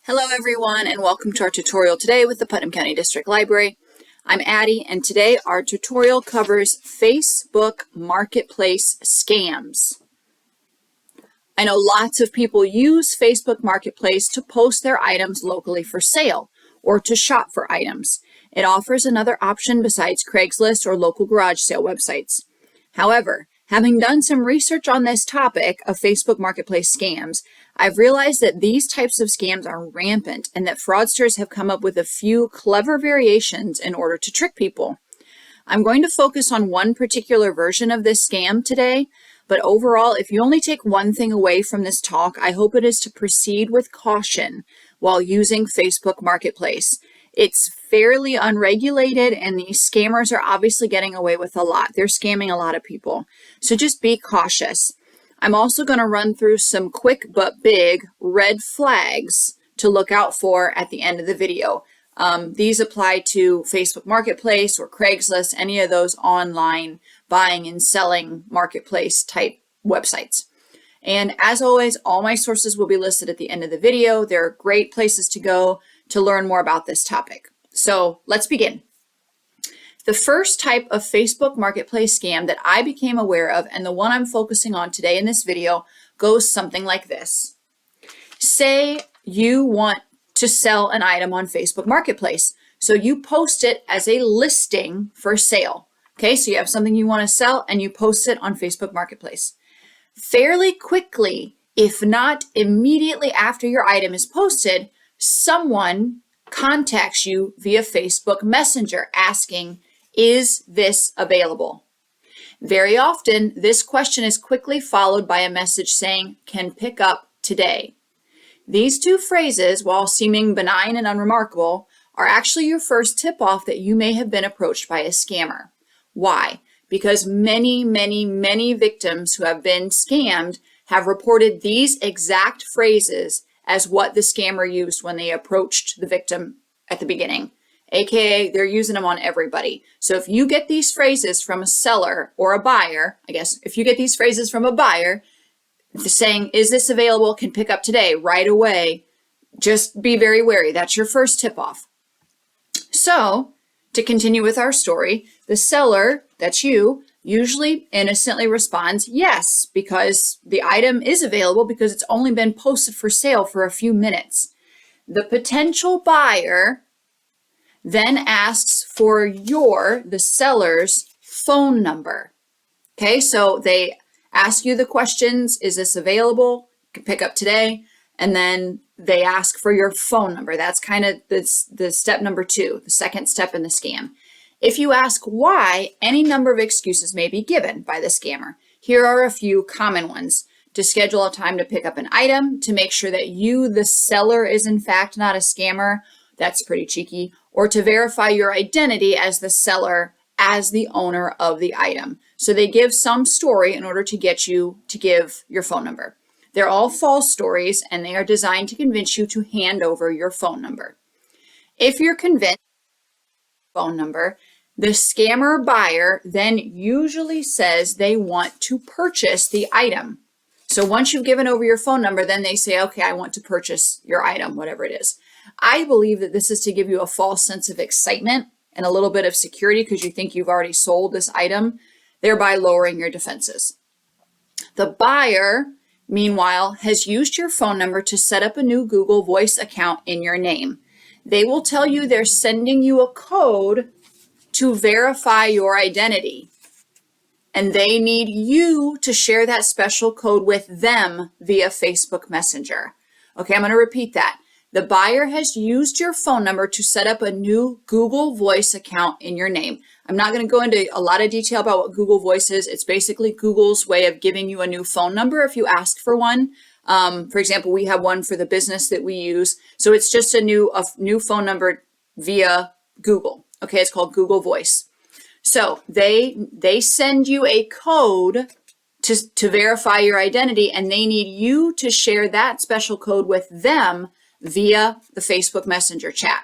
Hello everyone and welcome to our tutorial today with the Putnam County District Library. I'm Addie and today our tutorial covers Facebook Marketplace scams. I know lots of people use Facebook Marketplace to post their items locally for sale or to shop for items. It offers another option besides Craigslist or local garage sale websites. However, having done some research on this topic of Facebook Marketplace scams, I've realized that these types of scams are rampant and that fraudsters have come up with a few clever variations in order to trick people. I'm going to focus on one particular version of this scam today, but overall, if you only take one thing away from this talk, I hope it is to proceed with caution while using Facebook Marketplace. It's fairly unregulated and these scammers are obviously getting away with a lot. They're scamming a lot of people. So just be cautious. I'm also going to run through some quick but big red flags to look out for at the end of the video. These apply to Facebook Marketplace or Craigslist, any of those online buying and selling marketplace type websites. And as always, all my sources will be listed at the end of the video. They're great places to go to learn more about this topic. So let's begin. The first type of Facebook Marketplace scam that I became aware of, and the one I'm focusing on today in this video, goes something like this. Say you want to sell an item on Facebook Marketplace. So you post it as a listing for sale. Okay, so you have something you want to sell and you post it on Facebook Marketplace. Fairly quickly, if not immediately after your item is posted, someone contacts you via Facebook Messenger asking, is this available? Very often, this question is quickly followed by a message saying, can pick up today. These two phrases, while seeming benign and unremarkable, are actually your first tip-off that you may have been approached by a scammer. Why? Because many victims who have been scammed have reported these exact phrases as what the scammer used when they approached the victim at the beginning. AKA, they're using them on everybody. So if you get these phrases from a seller or a buyer, I guess, if you get these phrases from a buyer saying, is this available, can pick up today, right away, just be very wary. That's your first tip-off. So to continue with our story, the seller, that's you, usually innocently responds yes, because the item is available because it's only been posted for sale for a few minutes. The potential buyer then asks for the seller's phone number. Okay, so they ask you the questions, is this available? Can pick up today. And then they ask for your phone number. That's kind of the step number 2, the second step in the scam. If you ask why, any number of excuses may be given by the scammer. Here are a few common ones. To schedule a time to pick up an item, to make sure that you, the seller, is in fact not a scammer. That's pretty cheeky. Or to verify your identity as the seller, as the owner of the item. So they give some story in order to get you to give your phone number. They're all false stories and they are designed to convince you to hand over your phone number. If you're convinced phone number, the scammer buyer then usually says they want to purchase the item. So once you've given over your phone number, then they say, okay, I want to purchase your item, whatever it is. I believe that this is to give you a false sense of excitement and a little bit of security because you think you've already sold this item, thereby lowering your defenses. The buyer, meanwhile, has used your phone number to set up a new Google Voice account in your name. They will tell you they're sending you a code to verify your identity. And they need you to share that special code with them via Facebook Messenger. Okay, I'm going to repeat that. The buyer has used your phone number to set up a new Google Voice account in your name. I'm not going to go into a lot of detail about what Google Voice is. It's basically Google's way of giving you a new phone number if you ask for one. For example, we have one for the business that we use. So it's just a new phone number via Google. Okay, it's called Google Voice. So they send you a code to verify your identity, and they need you to share that special code with them via the Facebook Messenger chat.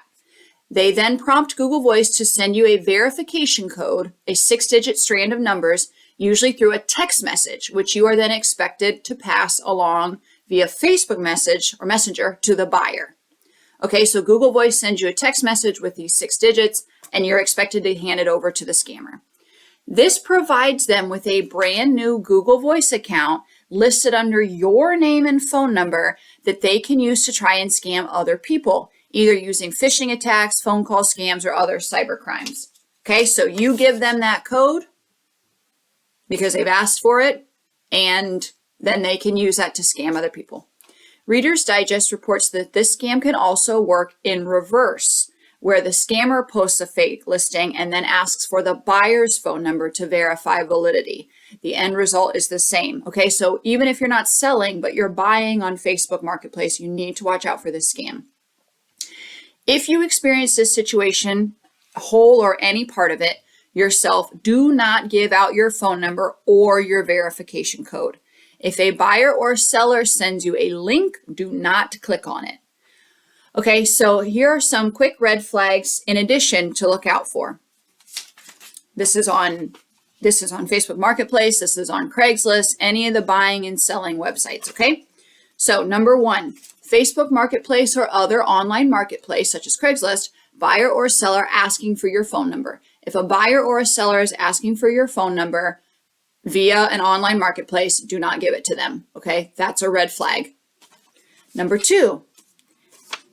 They then prompt Google Voice to send you a verification code, a 6-digit strand of numbers, usually through a text message, which you are then expected to pass along via Facebook message or messenger to the buyer. Okay, so Google Voice sends you a text message with these 6 digits, and you're expected to hand it over to the scammer. This provides them with a brand new Google Voice account listed under your name and phone number that they can use to try and scam other people, either using phishing attacks, phone call scams, or other cyber crimes. Okay, so you give them that code because they've asked for it, and then they can use that to scam other people. Reader's Digest reports that this scam can also work in reverse, where the scammer posts a fake listing and then asks for the buyer's phone number to verify validity. The end result is the same. Okay, so even if you're not selling, but you're buying on Facebook Marketplace, you need to watch out for this scam. If you experience this situation, whole or any part of it, yourself, do not give out your phone number or your verification code. If a buyer or seller sends you a link, do not click on it. Okay, so here are some quick red flags in addition to look out for. This is on Facebook Marketplace, this is on Craigslist, any of the buying and selling websites, okay? So number 1, Facebook Marketplace or other online marketplace such as Craigslist, buyer or seller asking for your phone number. If a buyer or a seller is asking for your phone number via an online marketplace, do not give it to them, okay? That's a red flag. Number 2,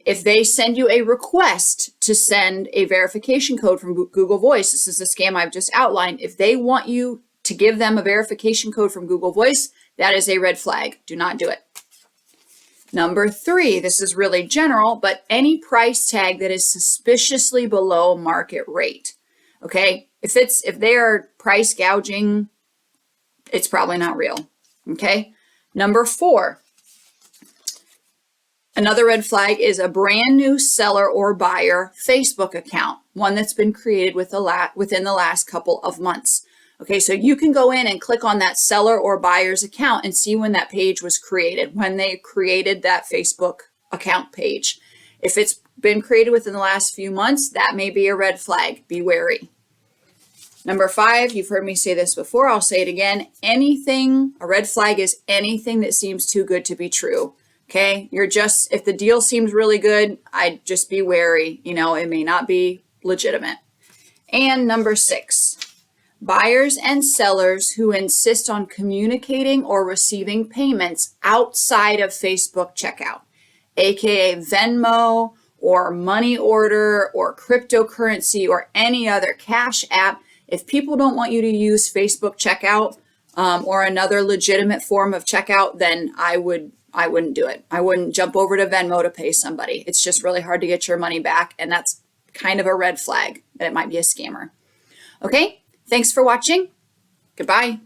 if they send you a request to send a verification code from Google Voice, this is the scam I've just outlined. If they want you to give them a verification code from Google Voice, that is a red flag. Do not do it. Number 3, this is really general, but any price tag that is suspiciously below market rate. Okay, if they are price gouging, it's probably not real. Okay. Number 4, another red flag is a brand new seller or buyer Facebook account, one that's been created within the last couple of months. Okay, so you can go in and click on that seller or buyer's account and see when that page was created, when they created that Facebook account page. If it's been created within the last few months, that may be a red flag. Be wary. Number 5, you've heard me say this before, I'll say it again. A red flag is anything that seems too good to be true. Okay, if the deal seems really good, I'd just be wary. It may not be legitimate. And number 6, buyers and sellers who insist on communicating or receiving payments outside of Facebook checkout, aka Venmo or money order or cryptocurrency or any other cash app. If people don't want you to use Facebook checkout or another legitimate form of checkout, then I wouldn't do it. I wouldn't jump over to Venmo to pay somebody. It's just really hard to get your money back, and that's kind of a red flag that it might be a scammer. Okay, thanks for watching. Goodbye.